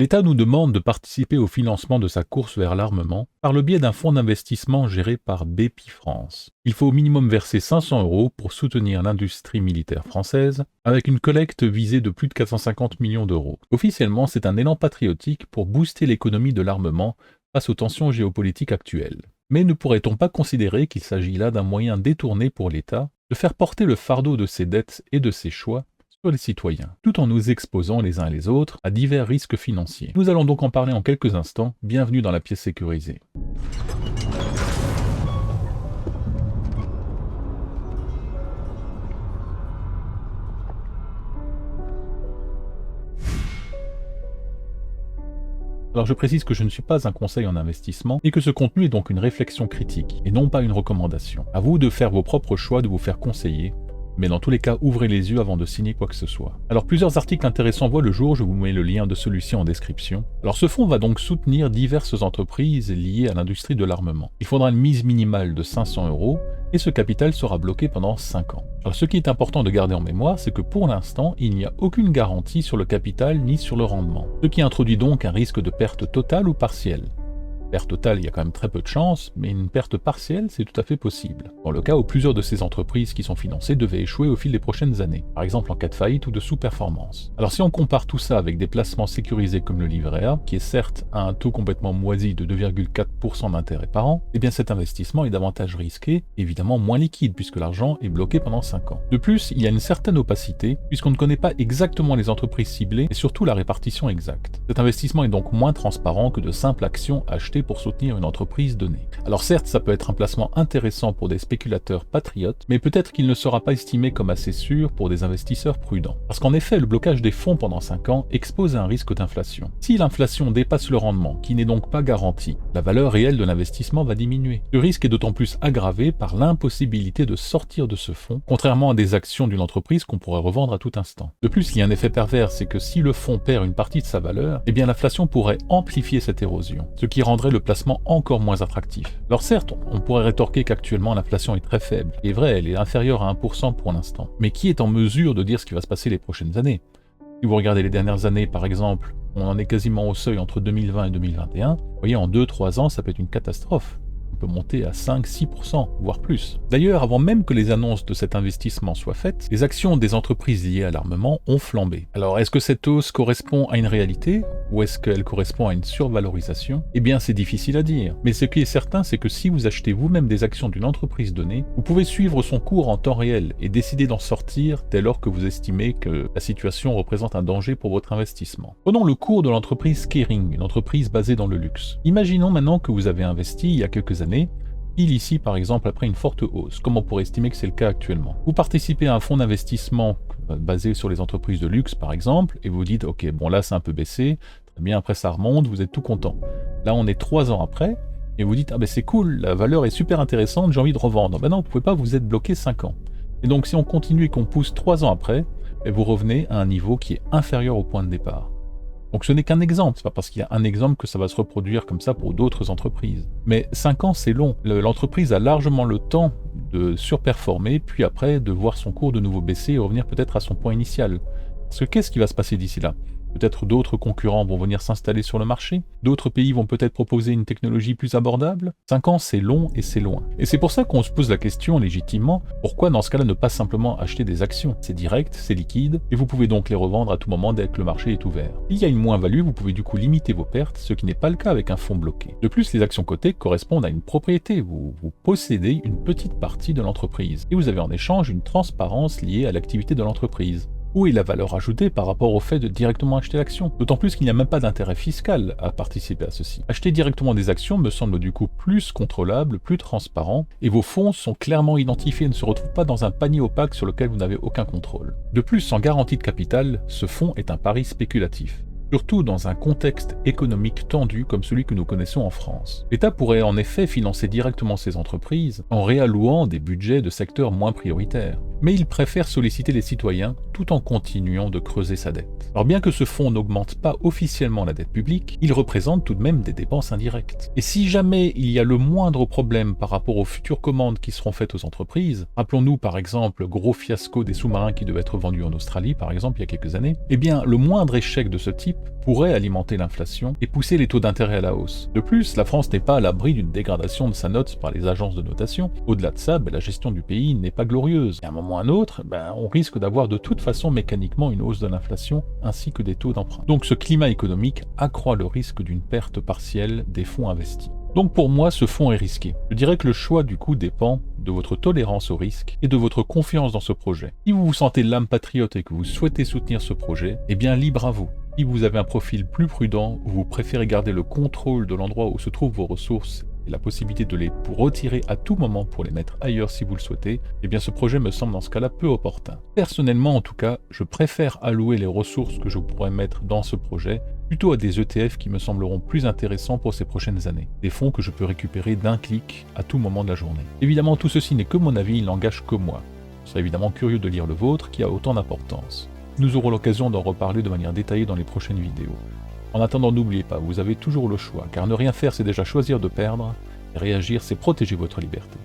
L'État nous demande de participer au financement de sa course vers l'armement par le biais d'un fonds d'investissement géré par Bpifrance. Il faut au minimum verser 500 € pour soutenir l'industrie militaire française, avec une collecte visée de plus de 450 millions d'euros. Officiellement, c'est un élan patriotique pour booster l'économie de l'armement face aux tensions géopolitiques actuelles. Mais ne pourrait-on pas considérer qu'il s'agit là d'un moyen détourné pour l'État de faire porter le fardeau de ses dettes et de ses choix sur les citoyens, tout en nous exposant les uns et les autres à divers risques financiers? Nous allons donc en parler en quelques instants. Bienvenue dans la pièce sécurisée. Alors je précise que je ne suis pas un conseil en investissement et que ce contenu est donc une réflexion critique et non pas une recommandation. À vous de faire vos propres choix, de vous faire conseiller, mais dans tous les cas, ouvrez les yeux avant de signer quoi que ce soit. Alors plusieurs articles intéressants voient le jour, je vous mets le lien de celui-ci en description. Alors ce fonds va donc soutenir diverses entreprises liées à l'industrie de l'armement. Il faudra une mise minimale de 500 € et ce capital sera bloqué pendant 5 ans. Alors ce qui est important de garder en mémoire, c'est que pour l'instant, il n'y a aucune garantie sur le capital ni sur le rendement, ce qui introduit donc un risque de perte totale ou partielle. Perte totale, il y a quand même très peu de chances, mais une perte partielle, c'est tout à fait possible. Dans le cas où plusieurs de ces entreprises qui sont financées devaient échouer au fil des prochaines années, par exemple en cas de faillite ou de sous-performance. Alors si on compare tout ça avec des placements sécurisés comme le livret A, qui est certes à un taux complètement moisi de 2,4% d'intérêt par an, eh bien cet investissement est davantage risqué, évidemment moins liquide puisque l'argent est bloqué pendant 5 ans. De plus, il y a une certaine opacité, puisqu'on ne connaît pas exactement les entreprises ciblées et surtout la répartition exacte. Cet investissement est donc moins transparent que de simples actions achetées pour soutenir une entreprise donnée. Alors certes, ça peut être un placement intéressant pour des spéculateurs patriotes, mais peut-être qu'il ne sera pas estimé comme assez sûr pour des investisseurs prudents. Parce qu'en effet, le blocage des fonds pendant 5 ans expose à un risque d'inflation. Si l'inflation dépasse le rendement, qui n'est donc pas garanti, la valeur réelle de l'investissement va diminuer. Ce risque est d'autant plus aggravé par l'impossibilité de sortir de ce fonds, contrairement à des actions d'une entreprise qu'on pourrait revendre à tout instant. De plus, il y a un effet pervers, c'est que si le fonds perd une partie de sa valeur, eh bien l'inflation pourrait amplifier cette érosion, ce qui rendrait le placement encore moins attractif. Alors certes, on pourrait rétorquer qu'actuellement l'inflation est très faible. Il est vrai, elle est inférieure à 1% pour l'instant. Mais qui est en mesure de dire ce qui va se passer les prochaines années? Si vous regardez les dernières années, par exemple, on en est quasiment au seuil entre 2020 et 2021. Vous voyez, en 2-3 ans, ça peut être une catastrophe. Peut monter à 5-6%, voire plus. D'ailleurs, avant même que les annonces de cet investissement soient faites, les actions des entreprises liées à l'armement ont flambé. Alors, est-ce que cette hausse correspond à une réalité, ou est-ce qu'elle correspond à une survalorisation? Eh bien, c'est difficile à dire. Mais ce qui est certain, c'est que si vous achetez vous-même des actions d'une entreprise donnée, vous pouvez suivre son cours en temps réel et décider d'en sortir dès lors que vous estimez que la situation représente un danger pour votre investissement. Prenons le cours de l'entreprise Kering, une entreprise basée dans le luxe. Imaginons maintenant que vous avez investi il y a quelques années, il ici par exemple après une forte hausse, comme on pourrait estimer que c'est le cas actuellement. Vous participez à un fonds d'investissement basé sur les entreprises de luxe par exemple, et vous dites ok bon là c'est un peu baissé, très bien après ça remonte, vous êtes tout content. Là on est 3 ans après, et vous dites ah ben c'est cool, la valeur est super intéressante, j'ai envie de revendre. Ben non, vous pouvez pas, vous êtes bloqué 5 ans. Et donc si on continue et qu'on pousse 3 ans après, vous revenez à un niveau qui est inférieur au point de départ. Donc ce n'est qu'un exemple, c'est pas parce qu'il y a un exemple que ça va se reproduire comme ça pour d'autres entreprises. Mais 5 ans c'est long, l'entreprise a largement le temps de surperformer, puis après de voir son cours de nouveau baisser et revenir peut-être à son point initial. Parce que qu'est-ce qui va se passer d'ici là? Peut-être d'autres concurrents vont venir s'installer sur le marché, d'autres pays vont peut-être proposer une technologie plus abordable. 5 ans c'est long et c'est loin. Et c'est pour ça qu'on se pose la question légitimement, pourquoi dans ce cas-là ne pas simplement acheter des actions? C'est direct, c'est liquide, et vous pouvez donc les revendre à tout moment dès que le marché est ouvert. S'il y a une moins-value, vous pouvez du coup limiter vos pertes, ce qui n'est pas le cas avec un fonds bloqué. De plus, les actions cotées correspondent à une propriété, vous possédez une petite partie de l'entreprise, et vous avez en échange une transparence liée à l'activité de l'entreprise. Où est la valeur ajoutée par rapport au fait de directement acheter l'action? D'autant plus qu'il n'y a même pas d'intérêt fiscal à participer à ceci. Acheter directement des actions me semble du coup plus contrôlable, plus transparent, et vos fonds sont clairement identifiés et ne se retrouvent pas dans un panier opaque sur lequel vous n'avez aucun contrôle. De plus, sans garantie de capital, ce fonds est un pari spéculatif. Surtout dans un contexte économique tendu comme celui que nous connaissons en France. L'État pourrait en effet financer directement ces entreprises en réallouant des budgets de secteurs moins prioritaires. mais il préfère solliciter les citoyens tout en continuant de creuser sa dette. Alors bien que ce fonds n'augmente pas officiellement la dette publique, il représente tout de même des dépenses indirectes. Et si jamais il y a le moindre problème par rapport aux futures commandes qui seront faites aux entreprises, rappelons-nous par exemple le gros fiasco des sous-marins qui devaient être vendus en Australie par exemple il y a quelques années, eh bien le moindre échec de ce type pourrait alimenter l'inflation et pousser les taux d'intérêt à la hausse. De plus, la France n'est pas à l'abri d'une dégradation de sa note par les agences de notation. Au-delà de ça, la gestion du pays n'est pas glorieuse. Et à un moment ou à un autre, on risque d'avoir de toute façon mécaniquement une hausse de l'inflation ainsi que des taux d'emprunt. Donc ce climat économique accroît le risque d'une perte partielle des fonds investis. Donc pour moi, ce fonds est risqué. Je dirais que le choix du coup dépend de votre tolérance au risque et de votre confiance dans ce projet. Si vous vous sentez l'âme patriote et que vous souhaitez soutenir ce projet, eh bien libre à vous. Si vous avez un profil plus prudent ou vous préférez garder le contrôle de l'endroit où se trouvent vos ressources et la possibilité de les retirer à tout moment pour les mettre ailleurs si vous le souhaitez, eh bien ce projet me semble dans ce cas-là peu opportun. Personnellement en tout cas, je préfère allouer les ressources que je pourrais mettre dans ce projet plutôt à des ETF qui me sembleront plus intéressants pour ces prochaines années. Des fonds que je peux récupérer d'un clic à tout moment de la journée. Évidemment tout ceci n'est que mon avis, il n'engage que moi. Je serais évidemment curieux de lire le vôtre qui a autant d'importance. Nous aurons l'occasion d'en reparler de manière détaillée dans les prochaines vidéos. En attendant, n'oubliez pas, vous avez toujours le choix, car ne rien faire c'est déjà choisir de perdre, et réagir c'est protéger votre liberté.